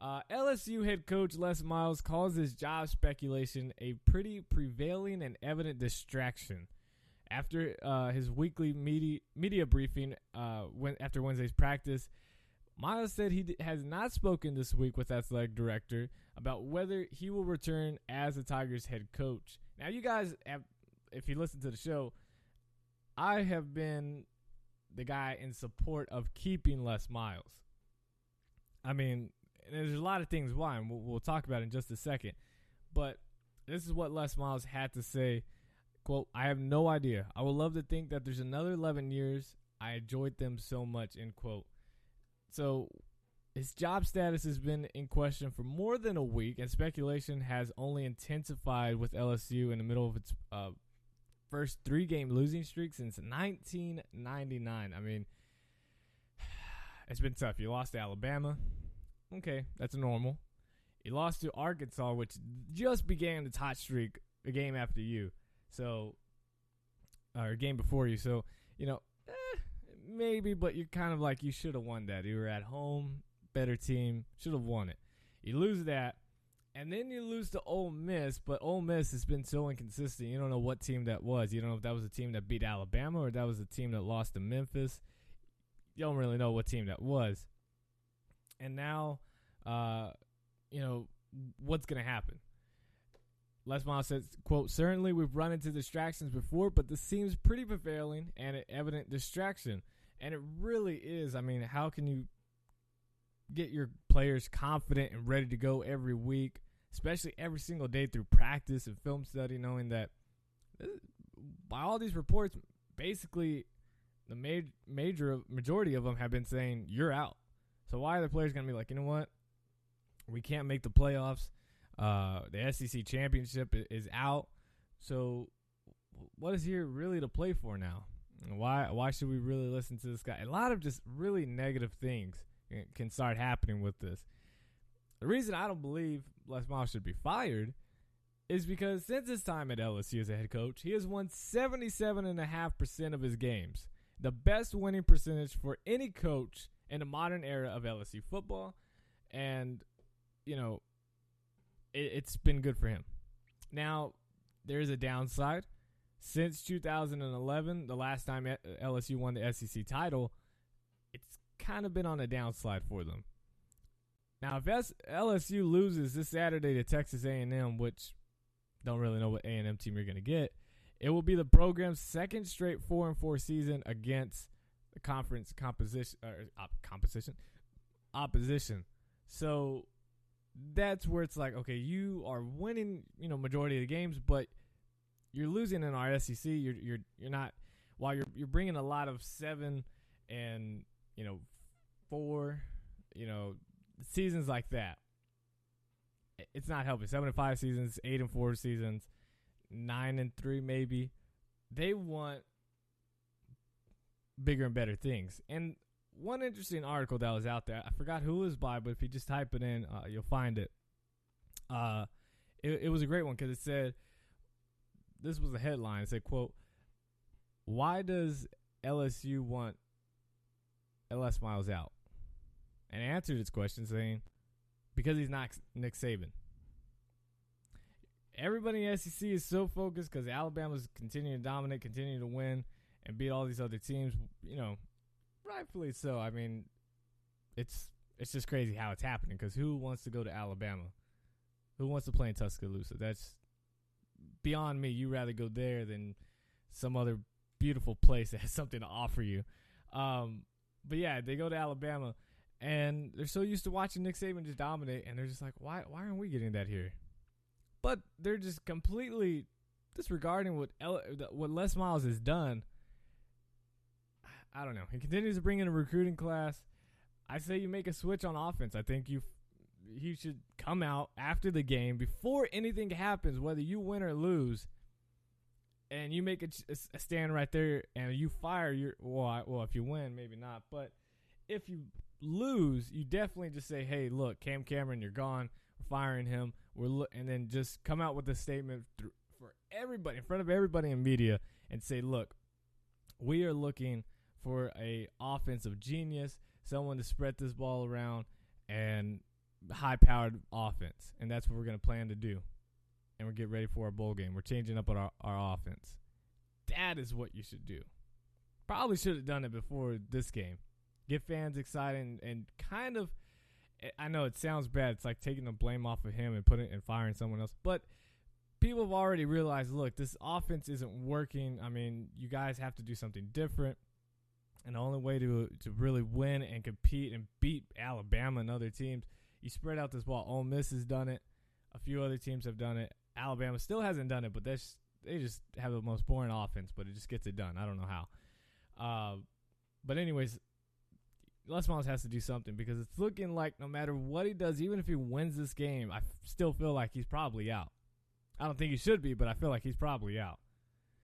LSU head coach Les Miles calls this job speculation a pretty prevailing and evident distraction. After his weekly media briefing after Wednesday's practice, Miles said he has not spoken this week with athletic director about whether he will return as the Tigers head coach. Now, you guys, if you listen to the show, I have been the guy in support of keeping Les Miles. I mean, there's a lot of things why, and we'll talk about it in just a second. But this is what Les Miles had to say. Quote, "I have no idea. I would love to think that there's another 11 years. I enjoyed them so much," end quote. So his job status has been in question for more than a week, and speculation has only intensified with LSU in the middle of its first 3-game losing streak since 1999. I mean, it's been tough. You lost to Alabama. Okay, that's normal. You lost to Arkansas, which just began its hot streak a game after you. So, or a game before you. So, maybe, but you're kind of like, you should have won that. You were at home, better team, should have won it. You lose that, and then you lose to Ole Miss, but Ole Miss has been so inconsistent. You don't know what team that was. You don't know if that was a team that beat Alabama or that was a team that lost to Memphis. You don't really know what team that was. And now, what's going to happen? Les Miles says, quote, "Certainly we've run into distractions before, but this seems pretty prevailing and an evident distraction." And it really is. I mean, how can you get your players confident and ready to go every week, especially every single day through practice and film study, knowing that by all these reports, basically the majority of them have been saying you're out. So why are the players going to be like, you know what? We can't make the playoffs. The SEC championship is out. So what is here really to play for now? Why should we really listen to this guy? A lot of just really negative things can start happening with this. The reason I don't believe Les Miles should be fired is because since his time at LSU as a head coach, he has won 77.5% of his games. The best winning percentage for any coach in the modern era of LSU football. And, it's been good for him. Now, there's a downside. Since 2011, the last time LSU won the SEC title, it's kind of been on a downslide for them. Now, if LSU loses this Saturday to Texas A&M, which don't really know what A&M team you're going to get, it will be the program's second straight 4-4 season against the conference opposition. So that's where it's like, okay, you are winning, majority of the games, but you're losing in our SEC. You're not, while you're bringing a lot of 7 and 4, seasons like that. It's not helping. 7-5 seasons, 8-4 seasons, 9-3 maybe. They want bigger and better things. And one interesting article that was out there, I forgot who it was by, but if you just type it in, you'll find it. It was a great one because it said, this was a headline. It said, quote, "Why does LSU want Les Miles out?" And answered its question saying, because he's not Nick Saban. Everybody in the SEC is so focused because Alabama's continuing to dominate, continuing to win, and beat all these other teams, rightfully so. I mean, it's just crazy how it's happening because who wants to go to Alabama? Who wants to play in Tuscaloosa? That's beyond me. You'd rather go there than some other beautiful place that has something to offer you. But yeah, they go to Alabama, and they're so used to watching Nick Saban just dominate, and they're just like, why aren't we getting that here? But they're just completely disregarding what Les Miles has done. I don't know. He continues to bring in a recruiting class. I say you make a switch on offense. I think he should come out after the game before anything happens, whether you win or lose, and you make a stand right there and you fire your well, if you win, maybe not. But if you lose, you definitely just say, hey, look, Cam Cameron, you're gone. We're firing him. And then just come out with a statement for everybody, in front of everybody in media, and say, look, we are looking for a offensive genius, someone to spread this ball around, and high-powered offense, and that's what we're going to plan to do. And we're getting ready for our bowl game. We're changing up our offense. That is what you should do. Probably should have done it before this game. Get fans excited and kind of, I know it sounds bad. It's like taking the blame off of him and firing someone else. But people have already realized, look, this offense isn't working. I mean, you guys have to do something different. And the only way to really win and compete and beat Alabama and other teams, you spread out this ball. Ole Miss has done it. A few other teams have done it. Alabama still hasn't done it, but they just have the most boring offense, but it just gets it done. I don't know how. But anyways, Les Miles has to do something because it's looking like no matter what he does, even if he wins this game, I still feel like he's probably out. I don't think he should be, but I feel like he's probably out.